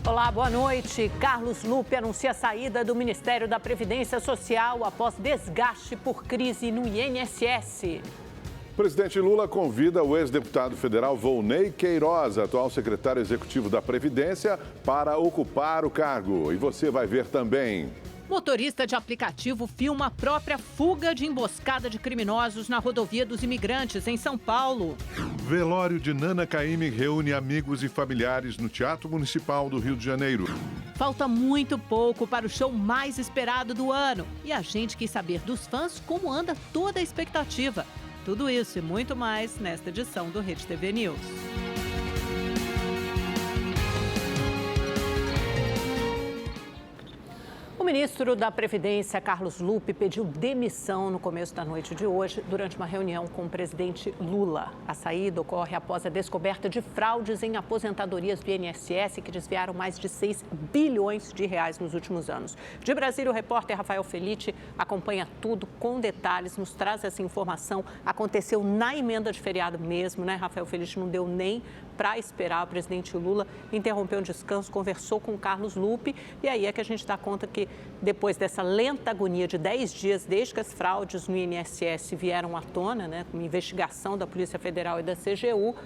Olá, boa noite. Carlos Lupe anuncia a saída do Ministério da Previdência Social após desgaste por crise no INSS. O presidente Lula convida o ex-deputado federal Volney Queiroz, atual secretário executivo da Previdência, para ocupar o cargo. E você vai ver também. Motorista de aplicativo filma a própria fuga de emboscada de criminosos na rodovia dos Imigrantes, em São Paulo. Velório de Nana Caymmi reúne amigos e familiares no Teatro Municipal do Rio de Janeiro. Falta muito pouco para o show mais esperado do ano. E a gente quis saber dos fãs como anda toda a expectativa. Tudo isso e muito mais nesta edição do Rede TV News. O ministro da Previdência, Carlos Lupe, pediu demissão no começo da noite de hoje, durante uma reunião com o presidente Lula. A saída ocorre após a descoberta de fraudes em aposentadorias do INSS, que desviaram mais de 6 bilhões de reais nos últimos anos. De Brasília, o repórter Rafael Felice acompanha tudo com detalhes, nos traz essa informação. Aconteceu na emenda de feriado mesmo, né, Rafael Felice? Não deu nem para esperar. O presidente Lula interrompeu um descanso, conversou com o Carlos Lupe, e aí é que a gente dá conta que depois dessa lenta agonia de 10 dias, desde que as fraudes no INSS vieram à tona, né, com investigação da Polícia Federal e da CGU,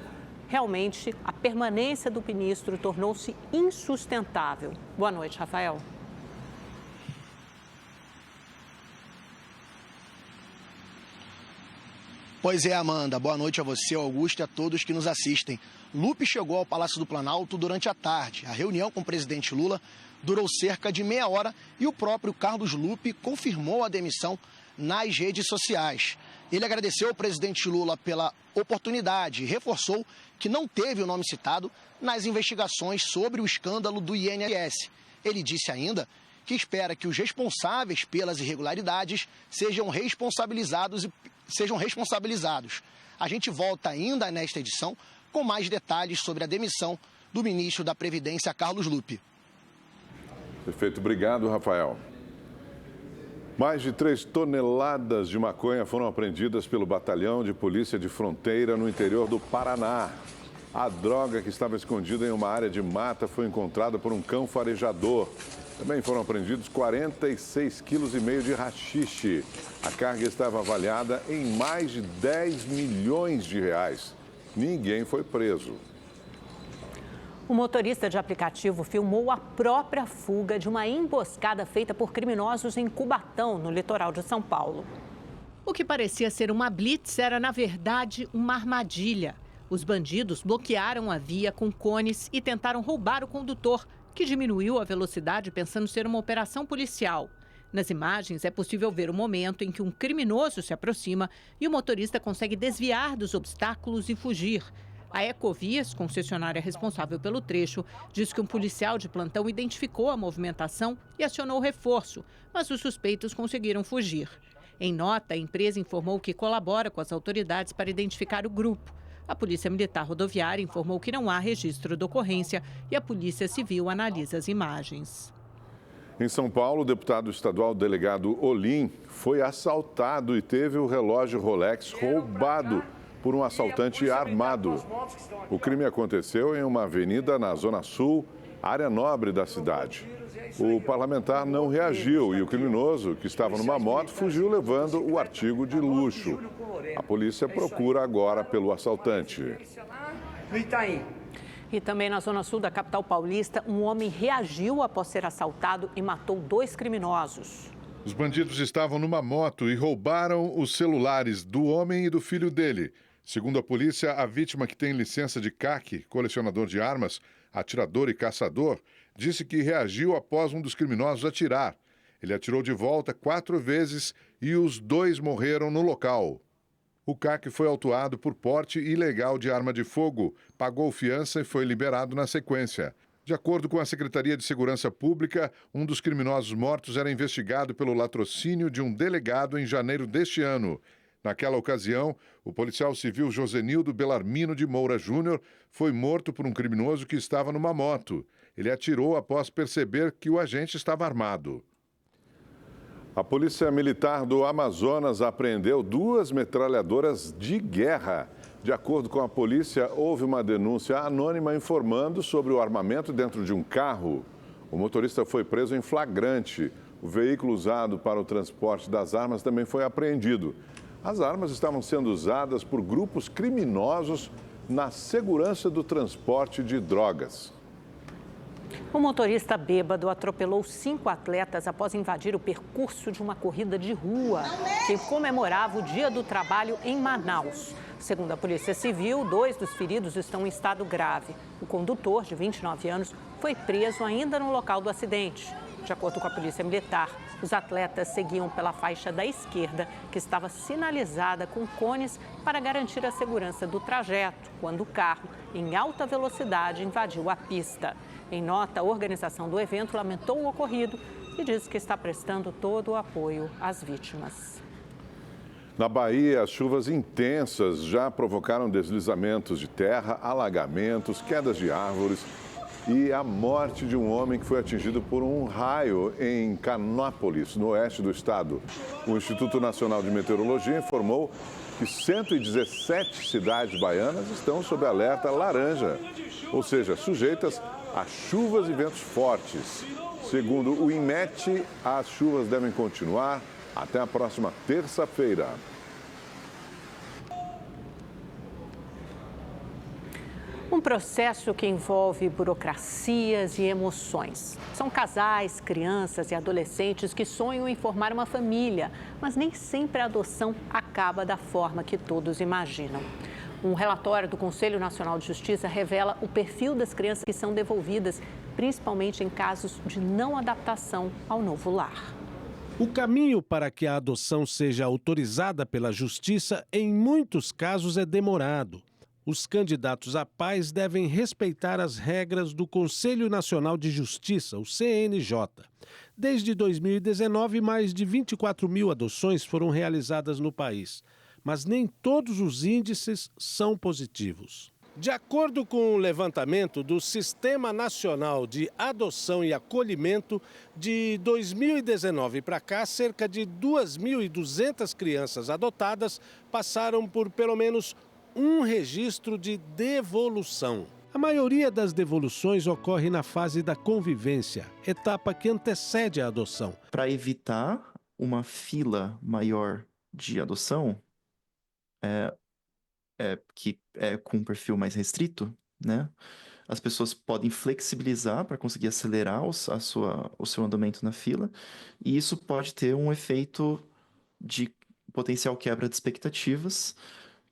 realmente a permanência do ministro tornou-se insustentável. Boa noite, Rafael. Pois é, Amanda. Boa noite a você, Augusto, e a todos que nos assistem. Lupe chegou ao Palácio do Planalto durante a tarde. A reunião com o presidente Lula durou cerca de meia hora e o próprio Carlos Lupe confirmou a demissão nas redes sociais. Ele agradeceu ao presidente Lula pela oportunidade e reforçou que não teve o nome citado nas investigações sobre o escândalo do INSS. Ele disse ainda que espera que os responsáveis pelas irregularidades sejam responsabilizados. A gente volta ainda nesta edição com mais detalhes sobre a demissão do ministro da Previdência, Carlos Lupe. Perfeito, obrigado, Rafael. Mais de 3 toneladas de maconha foram apreendidas pelo Batalhão de Polícia de Fronteira no interior do Paraná. A droga, que estava escondida em uma área de mata, foi encontrada por um cão farejador. Também foram apreendidos 46,5 kg de haxixe. A carga estava avaliada em mais de 10 milhões de reais. Ninguém foi preso. O motorista de aplicativo filmou a própria fuga de uma emboscada feita por criminosos em Cubatão, no litoral de São Paulo. O que parecia ser uma blitz era, na verdade, uma armadilha. Os bandidos bloquearam a via com cones e tentaram roubar o condutor, que diminuiu a velocidade pensando ser uma operação policial. Nas imagens, é possível ver o momento em que um criminoso se aproxima e o motorista consegue desviar dos obstáculos e fugir. A Ecovias, concessionária responsável pelo trecho, diz que um policial de plantão identificou a movimentação e acionou reforço, mas os suspeitos conseguiram fugir. Em nota, a empresa informou que colabora com as autoridades para identificar o grupo. A Polícia Militar Rodoviária informou que não há registro da ocorrência e a Polícia Civil analisa as imagens. Em São Paulo, o deputado estadual delegado Olim foi assaltado e teve o relógio Rolex roubado por um assaltante armado. O crime aconteceu em uma avenida na Zona Sul, área nobre da cidade. O parlamentar não reagiu e o criminoso, que estava numa moto, fugiu levando o artigo de luxo. A polícia procura agora pelo assaltante. E também na Zona Sul da capital paulista, um homem reagiu após ser assaltado e matou 2 criminosos. Os bandidos estavam numa moto e roubaram os celulares do homem e do filho dele. Segundo a polícia, a vítima, que tem licença de CAC, colecionador de armas, atirador e caçador, disse que reagiu após um dos criminosos atirar. Ele atirou de volta 4 vezes e os 2 morreram no local. O CAC foi autuado por porte ilegal de arma de fogo, pagou fiança e foi liberado na sequência. De acordo com a Secretaria de Segurança Pública, um dos criminosos mortos era investigado pelo latrocínio de um delegado em janeiro deste ano. Naquela ocasião, o policial civil Josenildo Belarmino de Moura Júnior foi morto por um criminoso que estava numa moto. Ele atirou após perceber que o agente estava armado. A Polícia Militar do Amazonas apreendeu 2 metralhadoras de guerra. De acordo com a polícia, houve uma denúncia anônima informando sobre o armamento dentro de um carro. O motorista foi preso em flagrante. O veículo usado para o transporte das armas também foi apreendido. As armas estavam sendo usadas por grupos criminosos na segurança do transporte de drogas. O motorista bêbado atropelou 5 atletas após invadir o percurso de uma corrida de rua que comemorava o Dia do Trabalho em Manaus. Segundo a Polícia Civil, 2 dos feridos estão em estado grave. O condutor, de 29 anos, foi preso ainda no local do acidente. De acordo com a Polícia Militar, os atletas seguiam pela faixa da esquerda, que estava sinalizada com cones para garantir a segurança do trajeto, quando o carro, em alta velocidade, invadiu a pista. Em nota, a organização do evento lamentou o ocorrido e diz que está prestando todo o apoio às vítimas. Na Bahia, as chuvas intensas já provocaram deslizamentos de terra, alagamentos, quedas de árvores e a morte de um homem que foi atingido por um raio em Canópolis, no oeste do estado. O Instituto Nacional de Meteorologia informou que 117 cidades baianas estão sob alerta laranja, ou seja, sujeitas a chuvas e ventos fortes. Segundo o INMET, as chuvas devem continuar até a próxima terça-feira. Um processo que envolve burocracias e emoções. São casais, crianças e adolescentes que sonham em formar uma família, mas nem sempre a adoção acaba da forma que todos imaginam. Um relatório do Conselho Nacional de Justiça revela o perfil das crianças que são devolvidas, principalmente em casos de não adaptação ao novo lar. O caminho para que a adoção seja autorizada pela Justiça, em muitos casos, é demorado. Os candidatos a pais devem respeitar as regras do Conselho Nacional de Justiça, o CNJ. Desde 2019, mais de 24 mil adoções foram realizadas no país. Mas nem todos os índices são positivos. De acordo com o levantamento do Sistema Nacional de Adoção e Acolhimento, de 2019 para cá, cerca de 2.200 crianças adotadas passaram por pelo menos um registro de devolução. A maioria das devoluções ocorre na fase da convivência, etapa que antecede a adoção. Para evitar uma fila maior de adoção, que é com um perfil mais restrito, né? As pessoas podem flexibilizar para conseguir acelerar o seu andamento na fila, e isso pode ter um efeito de potencial quebra de expectativas,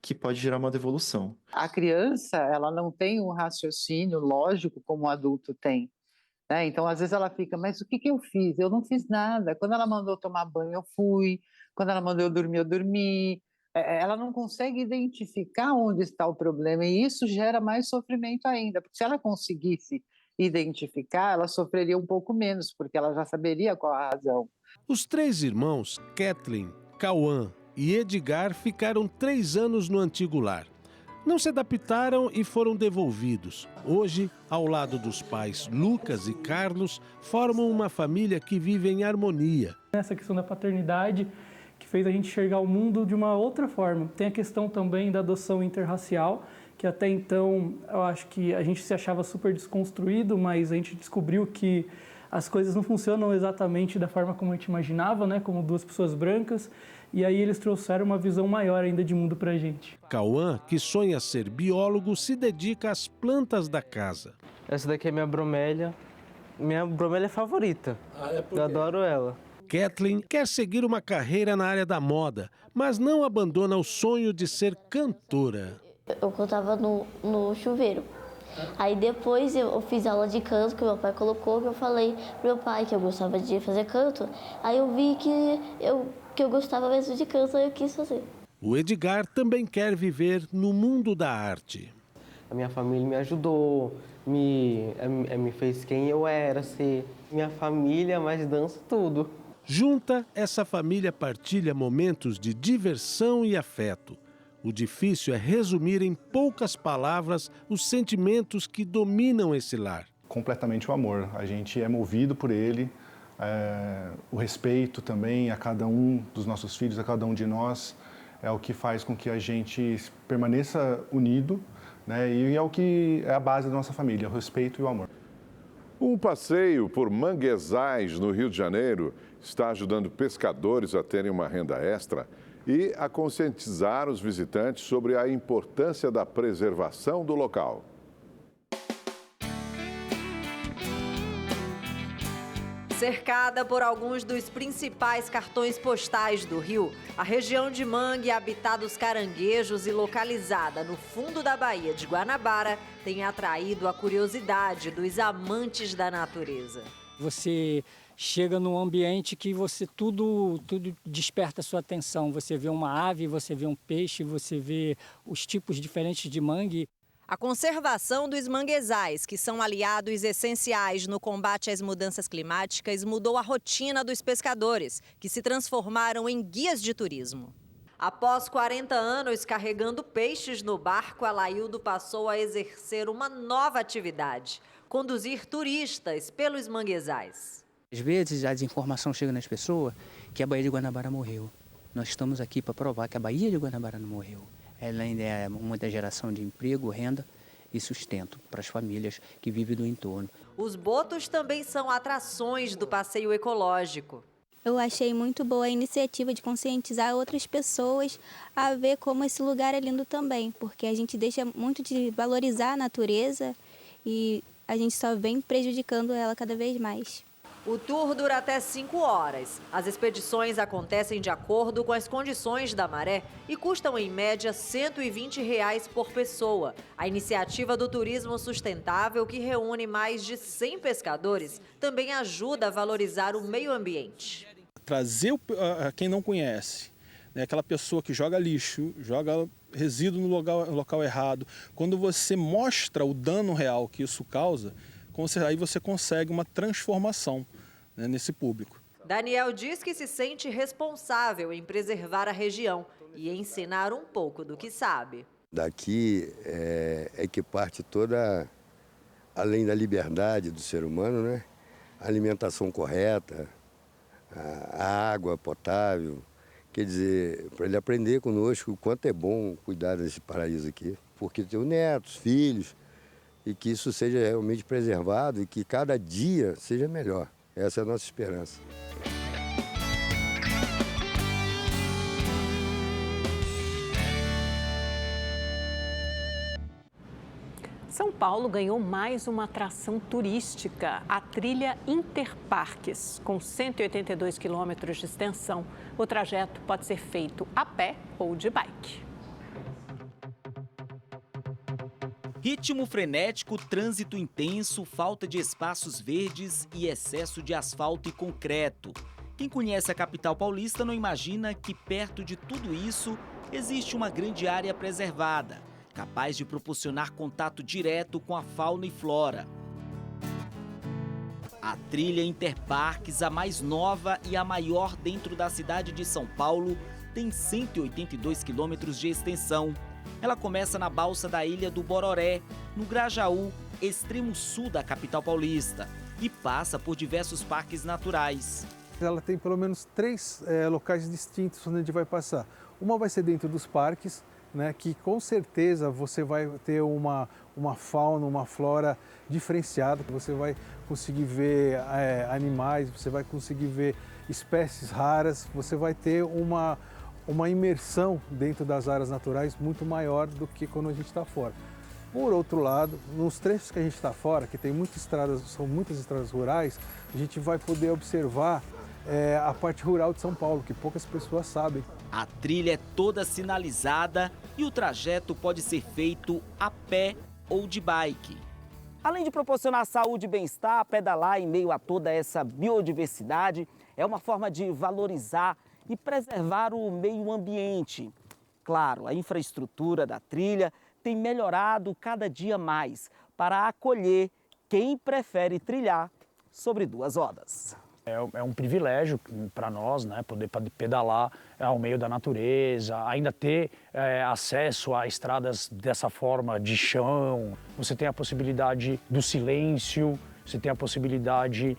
que pode gerar uma devolução. A criança, ela não tem um raciocínio lógico como o adulto tem, né? Então, às vezes ela fica, mas o que eu fiz? Eu não fiz nada. Quando ela mandou tomar banho, eu fui. Quando ela mandou eu dormi. Ela não consegue identificar onde está o problema e isso gera mais sofrimento ainda, porque se ela conseguisse identificar, ela sofreria um pouco menos, porque ela já saberia qual a razão. Os 3 irmãos, Kathleen, Cauã e Edgar, ficaram 3 anos no antigo lar. Não se adaptaram e foram devolvidos. Hoje, ao lado dos pais Lucas e Carlos, formam uma família que vive em harmonia. Essa questão da paternidade que fez a gente enxergar o mundo de uma outra forma. Tem a questão também da adoção interracial, que até então eu acho que a gente se achava super desconstruído, mas a gente descobriu que as coisas não funcionam exatamente da forma como a gente imaginava, né? Como 2 pessoas brancas. E aí eles trouxeram uma visão maior ainda de mundo pra gente. Cauã, que sonha ser biólogo, se dedica às plantas da casa. Essa daqui é minha bromélia. Minha bromélia favorita. Eu adoro ela. Kathleen quer seguir uma carreira na área da moda, mas não abandona o sonho de ser cantora. Eu cantava no chuveiro. Aí depois eu fiz aula de canto que meu pai colocou, que eu falei pro meu pai que eu gostava de fazer canto. Aí eu vi que eu gostava mesmo de canto, aí eu quis fazer. O Edgar também quer viver no mundo da arte. A minha família me ajudou, me fez quem eu era, ser minha família, mas danço tudo. Junta, essa família partilha momentos de diversão e afeto. O difícil é resumir em poucas palavras os sentimentos que dominam esse lar. Completamente o amor. A gente é movido por ele, o respeito também a cada um dos nossos filhos, a cada um de nós. é o que faz com que a gente permaneça unido, né? E é o que é a base da nossa família, o respeito e o amor. Um passeio por manguezais no Rio de Janeiro está ajudando pescadores a terem uma renda extra e a conscientizar os visitantes sobre a importância da preservação do local. Cercada por alguns dos principais cartões postais do Rio, a região de Mangue, habitada dos caranguejos e localizada no fundo da Baía de Guanabara, tem atraído a curiosidade dos amantes da natureza. Você chega num ambiente que tudo desperta a sua atenção. Você vê uma ave, você vê um peixe, você vê os tipos diferentes de mangue. A conservação dos manguezais, que são aliados essenciais no combate às mudanças climáticas, mudou a rotina dos pescadores, que se transformaram em guias de turismo. Após 40 anos carregando peixes no barco, Alaildo passou a exercer uma nova atividade: conduzir turistas pelos manguezais. Às vezes a desinformação chega nas pessoas que a Baía de Guanabara morreu. Nós estamos aqui para provar que a Baía de Guanabara não morreu. Ela ainda é muita geração de emprego, renda e sustento para as famílias que vivem do entorno. Os botos também são atrações do passeio ecológico. Eu achei muito boa a iniciativa de conscientizar outras pessoas a ver como esse lugar é lindo também, porque a gente deixa muito de valorizar a natureza e a gente só vem prejudicando ela cada vez mais. O tour dura até 5 horas. As expedições acontecem de acordo com as condições da maré e custam, em média, R$ 120 por pessoa. A iniciativa do turismo sustentável, que reúne mais de 100 pescadores, também ajuda a valorizar o meio ambiente. Trazer quem não conhece, né, aquela pessoa que joga lixo, joga resíduo no local errado, quando você mostra o dano real que isso causa, aí você consegue uma transformação, né, nesse público. Daniel diz que se sente responsável em preservar a região e ensinar um pouco do que sabe. Daqui é que parte toda, além da liberdade do ser humano, né, a alimentação correta, a água potável. Quer dizer, para ele aprender conosco o quanto é bom cuidar desse paraíso aqui. Porque tem netos, filhos, e que isso seja realmente preservado e que cada dia seja melhor. Essa é a nossa esperança. São Paulo ganhou mais uma atração turística, a trilha Interparques, com 182 quilômetros de extensão. O trajeto pode ser feito a pé ou de bike. Ritmo frenético, trânsito intenso, falta de espaços verdes e excesso de asfalto e concreto. Quem conhece a capital paulista não imagina que perto de tudo isso existe uma grande área preservada, capaz de proporcionar contato direto com a fauna e flora. A trilha Interparques, a mais nova e a maior dentro da cidade de São Paulo, tem 182 quilômetros de extensão. Ela começa na balsa da Ilha do Bororé, no Grajaú, extremo sul da capital paulista, e passa por diversos parques naturais. Ela tem pelo menos 3 locais distintos onde a gente vai passar. Uma vai ser dentro dos parques, né, que com certeza você vai ter uma fauna, uma flora diferenciada. Você vai conseguir ver animais, você vai conseguir ver espécies raras, você vai ter uma imersão dentro das áreas naturais muito maior do que quando a gente está fora. Por outro lado, nos trechos que a gente está fora, que tem são muitas estradas rurais, a gente vai poder observar a parte rural de São Paulo, que poucas pessoas sabem. A trilha é toda sinalizada e o trajeto pode ser feito a pé ou de bike. Além de proporcionar saúde e bem-estar, pedalar em meio a toda essa biodiversidade é uma forma de valorizar e preservar o meio ambiente. Claro, a infraestrutura da trilha tem melhorado cada dia mais para acolher quem prefere trilhar sobre 2 rodas. É um privilégio para nós, né, poder pedalar ao meio da natureza, ainda ter acesso a estradas dessa forma de chão. Você tem a possibilidade do silêncio, você tem a possibilidade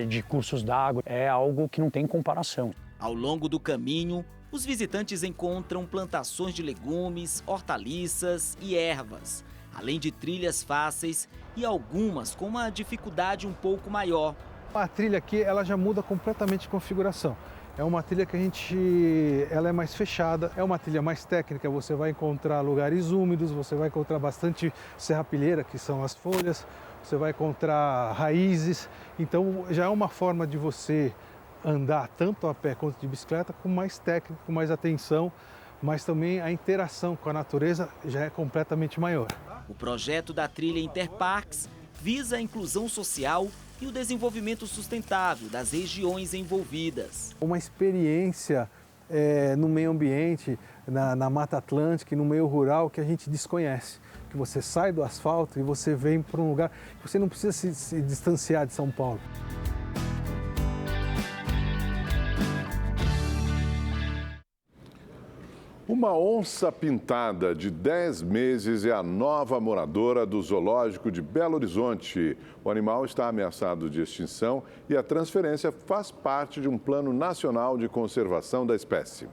de cursos d'água. É algo que não tem comparação. Ao longo do caminho, Os visitantes encontram plantações de legumes, hortaliças e ervas, além de trilhas fáceis e algumas com uma dificuldade um pouco maior. A trilha aqui ela já muda completamente de configuração. É uma trilha que ela é mais fechada, é uma trilha mais técnica, você vai encontrar lugares úmidos, você vai encontrar bastante serrapilheira, que são as folhas, você vai encontrar raízes, então já é uma forma de você andar tanto a pé quanto de bicicleta com mais técnica, com mais atenção, mas também a interação com a natureza já é completamente maior. O projeto da trilha Interparks visa a inclusão social e o desenvolvimento sustentável das regiões envolvidas. Uma experiência no meio ambiente, na Mata Atlântica e no meio rural que a gente desconhece. Que você sai do asfalto e você vem para um lugar que você não precisa se distanciar de São Paulo. Uma onça pintada de 10 meses é a nova moradora do zoológico de Belo Horizonte. O animal está ameaçado de extinção e a transferência faz parte de um plano nacional de conservação da espécie.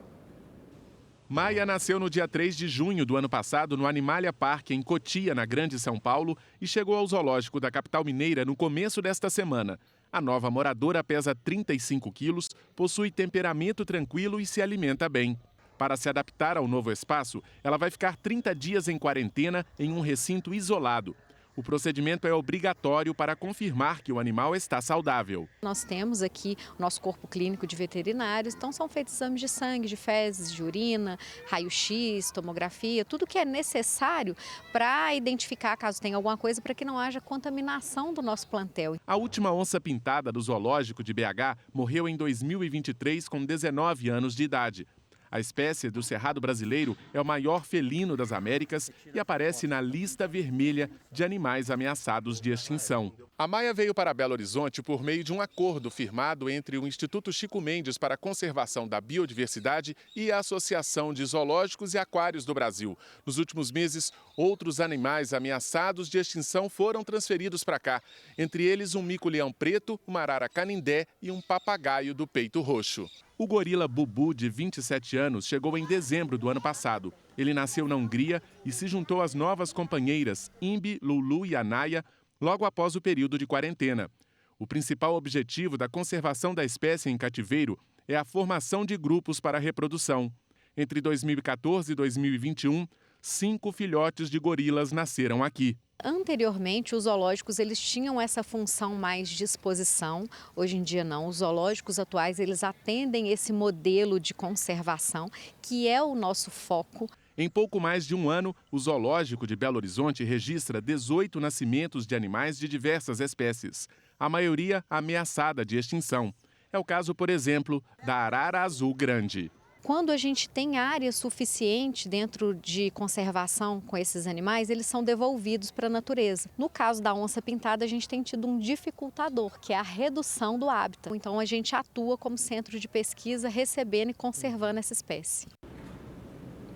Maia nasceu no dia 3 de junho do ano passado no Animalia Park, em Cotia, na Grande São Paulo, e chegou ao zoológico da capital mineira no começo desta semana. A nova moradora pesa 35 quilos, possui temperamento tranquilo e se alimenta bem. Para se adaptar ao novo espaço, ela vai ficar 30 dias em quarentena em um recinto isolado. O procedimento é obrigatório para confirmar que o animal está saudável. Nós temos aqui o nosso corpo clínico de veterinários, então são feitos exames de sangue, de fezes, de urina, raio-x, tomografia, tudo que é necessário para identificar caso tenha alguma coisa, para que não haja contaminação do nosso plantel. A última onça pintada do zoológico de BH morreu em 2023 com 19 anos de idade. A espécie do cerrado brasileiro é o maior felino das Américas e aparece na lista vermelha de animais ameaçados de extinção. A Maia veio para Belo Horizonte por meio de um acordo firmado entre o Instituto Chico Mendes para a Conservação da Biodiversidade e a Associação de Zoológicos e Aquários do Brasil. Nos últimos meses, outros animais ameaçados de extinção foram transferidos para cá, entre eles um mico-leão preto, uma arara canindé e um papagaio do peito roxo. O gorila Bubu, de 27 anos, chegou em dezembro do ano passado. Ele nasceu na Hungria e se juntou às novas companheiras Imbi, Lulu e Anaya logo após o período de quarentena. O principal objetivo da conservação da espécie em cativeiro é a formação de grupos para a reprodução. Entre 2014 e 2021, 5 filhotes de gorilas nasceram aqui. Anteriormente, os zoológicos eles tinham essa função mais de exposição. Hoje em dia não. Os zoológicos atuais eles atendem esse modelo de conservação, que é o nosso foco. Em pouco mais de um ano, o zoológico de Belo Horizonte registra 18 nascimentos de animais de diversas espécies, a maioria ameaçada de extinção. É o caso, por exemplo, da arara azul grande. Quando a gente tem área suficiente dentro de conservação com esses animais, eles são devolvidos para a natureza. No caso da onça pintada, a gente tem tido um dificultador, que é a redução do hábitat. Então a gente atua como centro de pesquisa, recebendo e conservando essa espécie.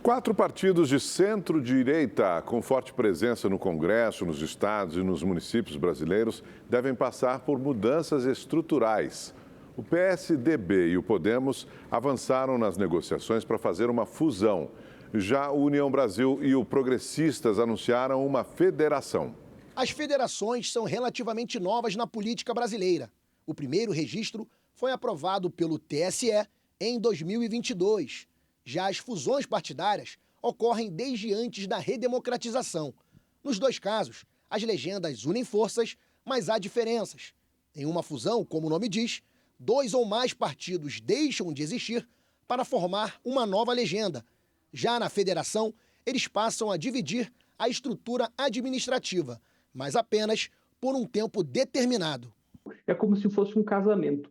4 partidos de centro-direita com forte presença no Congresso, nos estados e nos municípios brasileiros devem passar por mudanças estruturais. O PSDB e o Podemos avançaram nas negociações para fazer uma fusão. Já o União Brasil e o Progressistas anunciaram uma federação. As federações são relativamente novas na política brasileira. O primeiro registro foi aprovado pelo TSE em 2022. Já as fusões partidárias ocorrem desde antes da redemocratização. Nos dois casos, as legendas unem forças, mas há diferenças. Em uma fusão, como o nome diz, 2 ou mais partidos deixam de existir para formar uma nova legenda. Já na federação, eles passam a dividir a estrutura administrativa, mas apenas por um tempo determinado. É como se fosse um casamento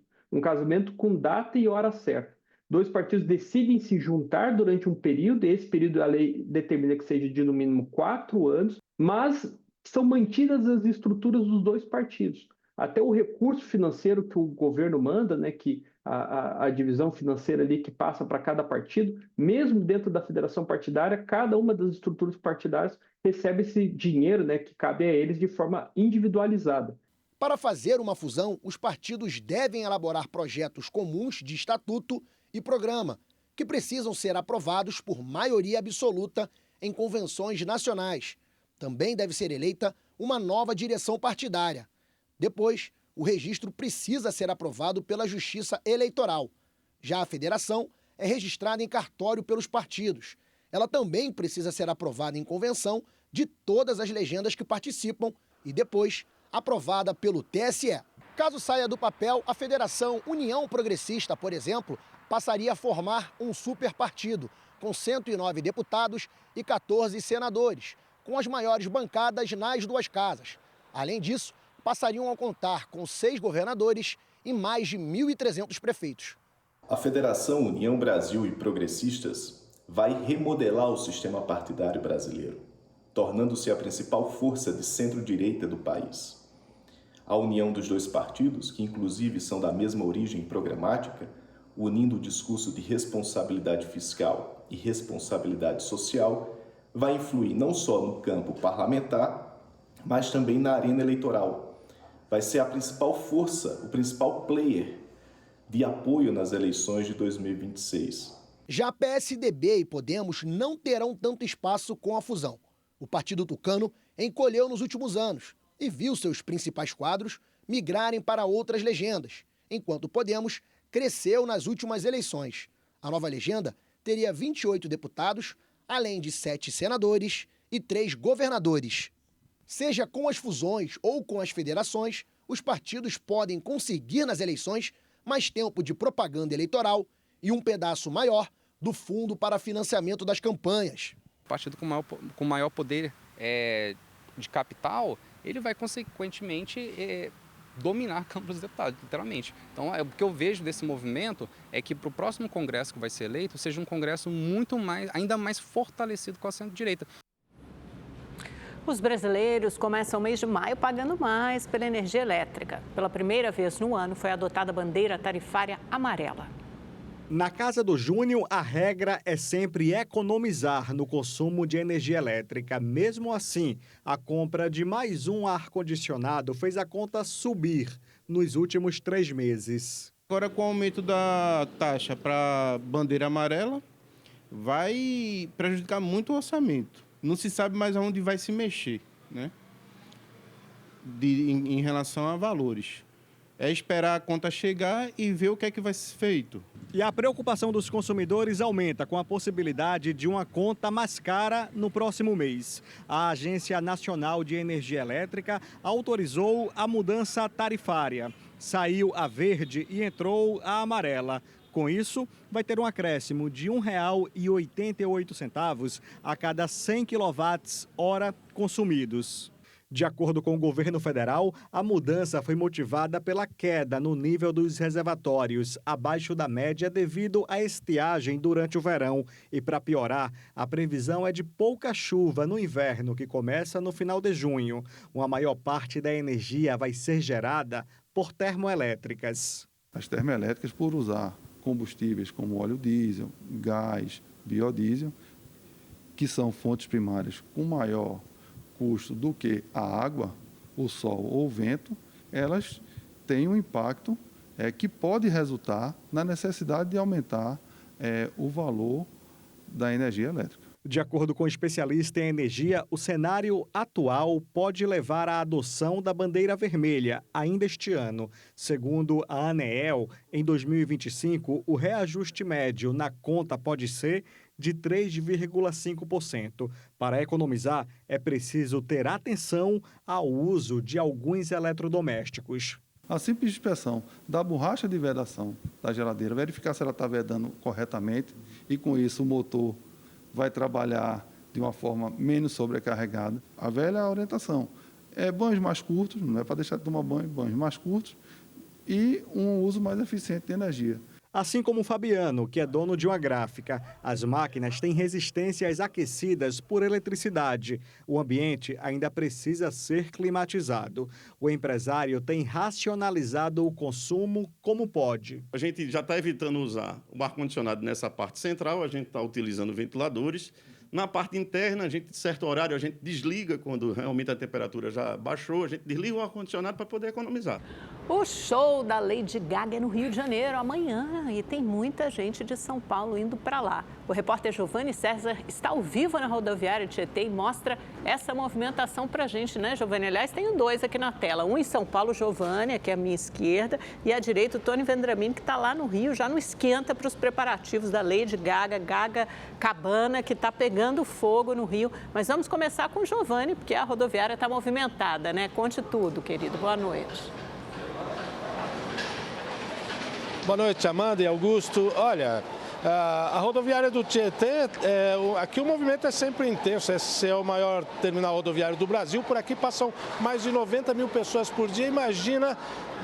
com data e hora certa. 2 partidos decidem se juntar durante um período, e esse período a lei determina que seja de no mínimo 4 anos, mas são mantidas as estruturas dos 2 partidos. Até o recurso financeiro que o governo manda, né, que a divisão financeira ali que passa para cada partido, mesmo dentro da federação partidária, cada uma das estruturas partidárias recebe esse dinheiro, né, que cabe a eles de forma individualizada. Para fazer uma fusão, os partidos devem elaborar projetos comuns de estatuto e programa, que precisam ser aprovados por maioria absoluta em convenções nacionais. Também deve ser eleita uma nova direção partidária. Depois, o registro precisa ser aprovado pela Justiça Eleitoral. Já a federação é registrada em cartório pelos partidos. Ela também precisa ser aprovada em convenção de todas as legendas que participam e depois aprovada pelo TSE. Caso saia do papel, a Federação União Progressista, por exemplo, passaria a formar um superpartido, com 109 deputados e 14 senadores, com as maiores bancadas nas duas casas. Além disso, passariam a contar com 6 governadores e mais de 1.300 prefeitos. A Federação União Brasil e Progressistas vai remodelar o sistema partidário brasileiro, tornando-se a principal força de centro-direita do país. A união dos dois partidos, que inclusive são da mesma origem programática, unindo o discurso de responsabilidade fiscal e responsabilidade social, vai influir não só no campo parlamentar, mas também na arena eleitoral. Vai ser a principal força, o principal player de apoio nas eleições de 2026. Já PSDB e Podemos não terão tanto espaço com a fusão. O partido tucano encolheu nos últimos anos e viu seus principais quadros migrarem para outras legendas, enquanto Podemos cresceu nas últimas eleições. A nova legenda teria 28 deputados, além de 7 senadores e 3 governadores. Seja com as fusões ou com as federações, os partidos podem conseguir nas eleições mais tempo de propaganda eleitoral e um pedaço maior do fundo para financiamento das campanhas. O partido com maior poder de capital, ele vai consequentemente dominar a Câmara dos Deputados, literalmente. Então, o que eu vejo desse movimento é que para o próximo Congresso que vai ser eleito, seja um Congresso ainda mais fortalecido com a centro-direita. Os brasileiros começam o mês de maio pagando mais pela energia elétrica. Pela primeira vez no ano, foi adotada a bandeira tarifária amarela. Na casa do Júnior, a regra é sempre economizar no consumo de energia elétrica. Mesmo assim, a compra de mais um ar-condicionado fez a conta subir nos últimos 3 meses. Agora, com o aumento da taxa para bandeira amarela, vai prejudicar muito o orçamento. Não se sabe mais aonde vai se mexer, né? Em relação a valores. É esperar a conta chegar e ver o que é que vai ser feito. E a preocupação dos consumidores aumenta com a possibilidade de uma conta mais cara no próximo mês. A Agência Nacional de Energia Elétrica autorizou a mudança tarifária. Saiu a verde e entrou a amarela. Com isso, vai ter um acréscimo de R$ 1,88 a cada 100 kWh consumidos. De acordo com o governo federal, a mudança foi motivada pela queda no nível dos reservatórios, abaixo da média devido à estiagem durante o verão. E para piorar, a previsão é de pouca chuva no inverno, que começa no final de junho. Uma maior parte da energia vai ser gerada por termoelétricas. As termoelétricas, por usar combustíveis como óleo diesel, gás, biodiesel, que são fontes primárias com maior custo do que a água, o sol ou o vento, elas têm um impacto que pode resultar na necessidade de aumentar o valor da energia elétrica. De acordo com o especialista em energia, o cenário atual pode levar à adoção da bandeira vermelha ainda este ano. Segundo a ANEEL, em 2025, o reajuste médio na conta pode ser de 3,5%. Para economizar, é preciso ter atenção ao uso de alguns eletrodomésticos. A simples inspeção da borracha de vedação da geladeira, verificar se ela está vedando corretamente e, com isso, o motor vai trabalhar de uma forma menos sobrecarregada. A velha orientação é banhos mais curtos, não é para deixar de tomar banho, banhos mais curtos e um uso mais eficiente de energia. Assim como o Fabiano, que é dono de uma gráfica, as máquinas têm resistências aquecidas por eletricidade. O ambiente ainda precisa ser climatizado. O empresário tem racionalizado o consumo como pode. A gente já está evitando usar o ar-condicionado nessa parte central, a gente está utilizando ventiladores. Na parte interna, a gente, de certo horário, a gente desliga quando realmente a temperatura já baixou, a gente desliga o ar-condicionado para poder economizar. O show da Lady Gaga é no Rio de Janeiro amanhã e tem muita gente de São Paulo indo para lá. O repórter Giovanni César está ao vivo na rodoviária Tietê e mostra essa movimentação para a gente, né, Giovanni? Aliás, tenho dois aqui na tela. Um em São Paulo, Giovanni, aqui à minha esquerda, e à direita o Tony Vendramini, que está lá no Rio, já no esquenta para os preparativos da Lady Gaga, Gaga Cabana, que está pegando fogo no Rio. Mas vamos começar com o Giovanni, porque a rodoviária está movimentada, né? Conte tudo, querido. Boa noite. Boa noite, Amanda e Augusto. Olha, a rodoviária do Tietê, aqui o movimento é sempre intenso. Esse é o maior terminal rodoviário do Brasil. Por aqui passam mais de 90 mil pessoas por dia. Imagina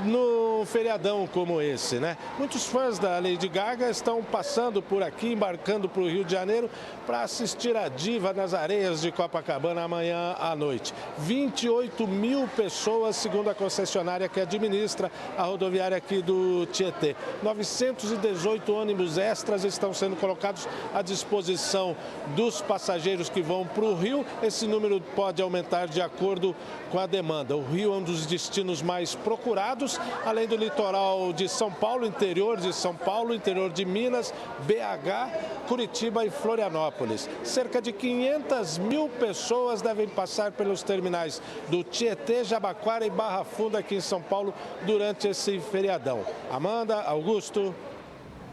num feriadão como esse, né? Muitos fãs da Lady Gaga estão passando por aqui, embarcando para o Rio de Janeiro para assistir a diva nas areias de Copacabana amanhã à noite. 28 mil pessoas, segundo a concessionária que administra a rodoviária aqui do Tietê. 918 ônibus extras estão sendo colocados à disposição dos passageiros que vão para o Rio. Esse número pode aumentar de acordo com a demanda. O Rio é um dos destinos mais procurados, além do litoral de São Paulo, interior de São Paulo, interior de Minas, BH, Curitiba e Florianópolis. Cerca de 500 mil pessoas devem passar pelos terminais do Tietê, Jabaquara e Barra Funda aqui em São Paulo durante esse feriadão. Amanda, Augusto.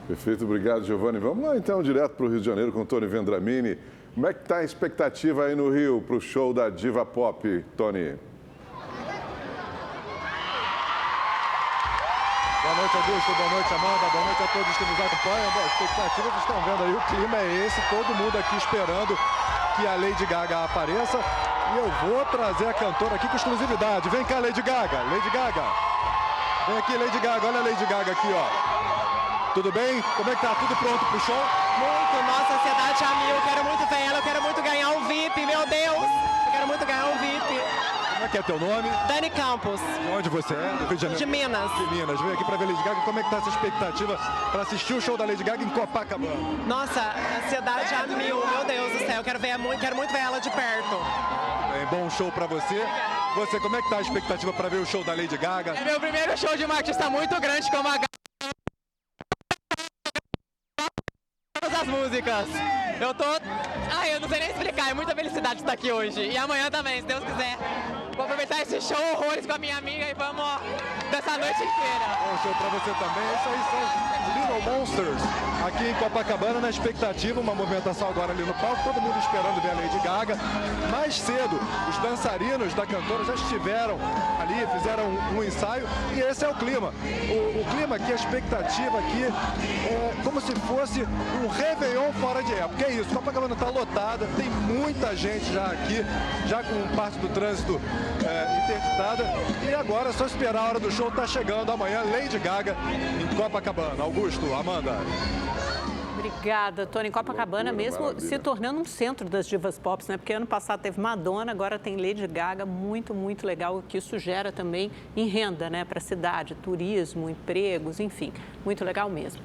Perfeito, obrigado, Giovanni. Vamos lá então, direto para o Rio de Janeiro com o Tony Vendramini. Como é que está a expectativa aí no Rio para o show da diva pop, Tony? Boa noite, Augusto. Boa noite, Amanda. Boa noite a todos que nos acompanham. Bom, a expectativa, vocês estão vendo aí, o clima é esse. Todo mundo aqui esperando que a Lady Gaga apareça. E eu vou trazer a cantora aqui com exclusividade. Vem cá, Lady Gaga. Lady Gaga. Vem aqui, Lady Gaga. Olha a Lady Gaga aqui, ó. Tudo bem? Como é que tá? Tudo pronto pro show? Muito. Nossa, ansiedade a mil. Eu quero muito ver ela. Eu quero muito ganhar um VIP. Meu Deus. Eu quero muito ganhar um VIP. Como é que é teu nome? Dani Campos. De onde você é? Do Rio de Janeiro? De Minas. De Minas. Vem aqui pra ver Lady Gaga. Como é que tá essa expectativa para assistir o show da Lady Gaga em Copacabana? Nossa, ansiedade a mil. Meu Deus do céu. Eu quero muito ver ela de perto. Bem, bom show pra você. Você, como é que tá a expectativa para ver o show da Lady Gaga? É meu primeiro show de uma artista muito grande como a Gaga. Todas as músicas. Eu não sei nem explicar, é muita felicidade estar aqui hoje. E amanhã também, se Deus quiser. Vou aproveitar esse show horrores com a minha amiga e vamos dessa noite inteira. Bom show pra você também. Isso aí são os Little Monsters aqui em Copacabana, na expectativa, uma movimentação agora ali no palco, todo mundo esperando ver a Lady Gaga. Mais cedo, os dançarinos da cantora já estiveram ali, fizeram um ensaio e esse é o clima. O clima aqui, a expectativa aqui é como se fosse um Réveillon fora de época. É isso, Copacabana está lotada, tem muita gente já aqui, já com parte do trânsito interditada. E agora é só esperar a hora do show, tá chegando amanhã Lady Gaga em Copacabana. Augusto, Amanda. Obrigada, Tony. Copacabana mesmo se tornando um centro das divas pop, né? Porque ano passado teve Madonna, agora tem Lady Gaga, muito, muito legal, que isso gera também em renda, né, para a cidade, turismo, empregos, enfim, muito legal mesmo.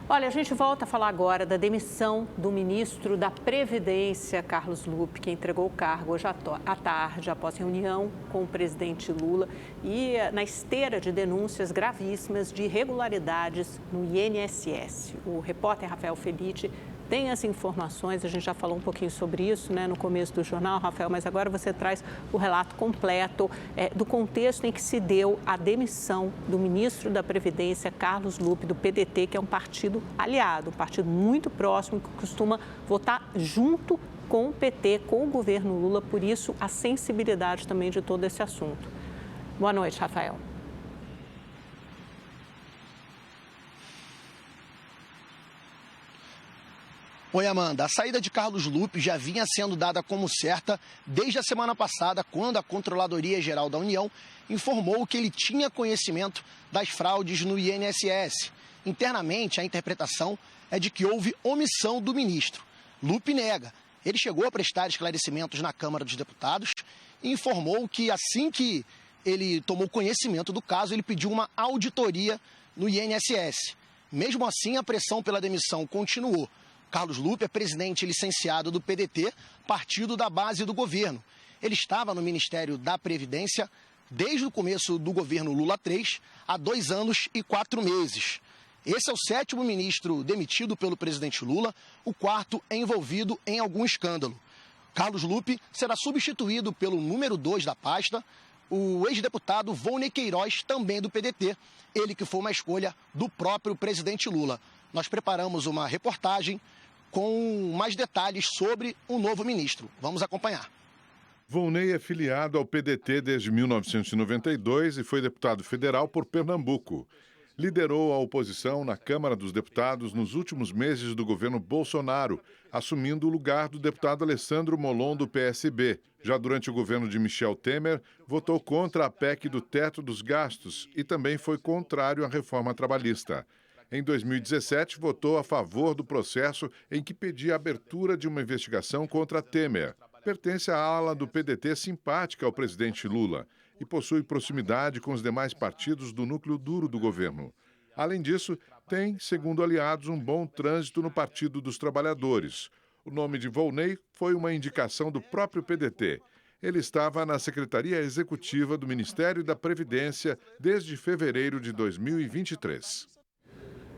Olha, a gente volta a falar agora da demissão do ministro da Previdência, Carlos Lupe, que entregou o cargo hoje à tarde, após reunião com o presidente Lula e na esteira de denúncias gravíssimas de irregularidades no INSS. O repórter Rafael Felitti tem as informações, a gente já falou um pouquinho sobre isso, né, no começo do jornal, Rafael, mas agora você traz o relato completo do contexto em que se deu a demissão do ministro da Previdência, Carlos Lupe, do PDT, que é um partido aliado, um partido muito próximo, que costuma votar junto com o PT, com o governo Lula, por isso a sensibilidade também de todo esse assunto. Boa noite, Rafael. Oi, Amanda. A saída de Carlos Lupe já vinha sendo dada como certa desde a semana passada, quando a Controladoria Geral da União informou que ele tinha conhecimento das fraudes no INSS. Internamente, a interpretação é de que houve omissão do ministro. Lupe nega. Ele chegou a prestar esclarecimentos na Câmara dos Deputados e informou que assim que ele tomou conhecimento do caso, ele pediu uma auditoria no INSS. Mesmo assim, a pressão pela demissão continuou. Carlos Lupe é presidente licenciado do PDT, partido da base do governo. Ele estava no Ministério da Previdência desde o começo do governo Lula III, há 2 anos e 4 meses. Esse é o 7º ministro demitido pelo presidente Lula, o 4º envolvido em algum escândalo. Carlos Lupe será substituído pelo número 2 da pasta, o ex-deputado Volney Queiroz, também do PDT, ele que foi uma escolha do próprio presidente Lula. Nós preparamos uma reportagem com mais detalhes sobre o novo ministro. Vamos acompanhar. Volney é filiado ao PDT desde 1992 e foi deputado federal por Pernambuco. Liderou a oposição na Câmara dos Deputados nos últimos meses do governo Bolsonaro, assumindo o lugar do deputado Alessandro Molon, do PSB. Já durante o governo de Michel Temer, votou contra a PEC do teto dos gastos e também foi contrário à reforma trabalhista. Em 2017, votou a favor do processo em que pedia a abertura de uma investigação contra Temer. Pertence à ala do PDT simpática ao presidente Lula e possui proximidade com os demais partidos do núcleo duro do governo. Além disso, tem, segundo aliados, um bom trânsito no Partido dos Trabalhadores. O nome de Volney foi uma indicação do próprio PDT. Ele estava na Secretaria Executiva do Ministério da Previdência desde fevereiro de 2023.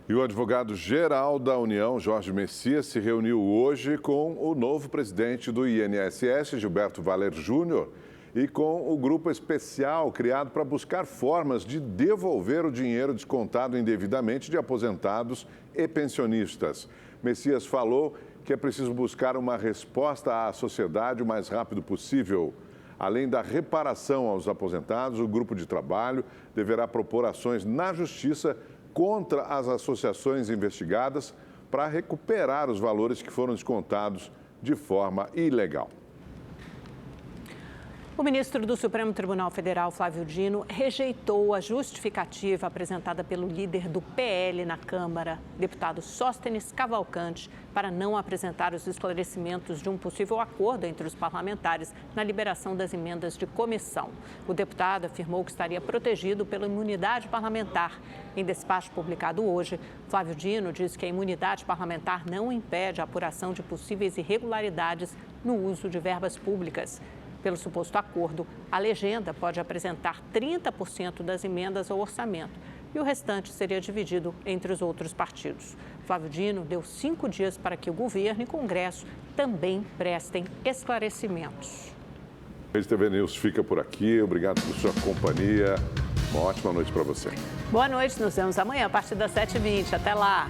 E o advogado-geral da União, Jorge Messias, se reuniu hoje com o novo presidente do INSS, Gilberto Valer Júnior, e com o grupo especial criado para buscar formas de devolver o dinheiro descontado indevidamente de aposentados e pensionistas. Messias falou que é preciso buscar uma resposta à sociedade o mais rápido possível. Além da reparação aos aposentados, o grupo de trabalho deverá propor ações na Justiça contra as associações investigadas para recuperar os valores que foram descontados de forma ilegal. O ministro do Supremo Tribunal Federal, Flávio Dino, rejeitou a justificativa apresentada pelo líder do PL na Câmara, deputado Sóstenes Cavalcante, para não apresentar os esclarecimentos de um possível acordo entre os parlamentares na liberação das emendas de comissão. O deputado afirmou que estaria protegido pela imunidade parlamentar. Em despacho publicado hoje, Flávio Dino diz que a imunidade parlamentar não impede a apuração de possíveis irregularidades no uso de verbas públicas. Pelo suposto acordo, a legenda pode apresentar 30% das emendas ao orçamento e o restante seria dividido entre os outros partidos. Flávio Dino deu 5 dias para que o governo e Congresso também prestem esclarecimentos. A Rede TV News fica por aqui. Obrigado por sua companhia. Uma ótima noite para você. Boa noite. Nos vemos amanhã a partir das 7h20. Até lá.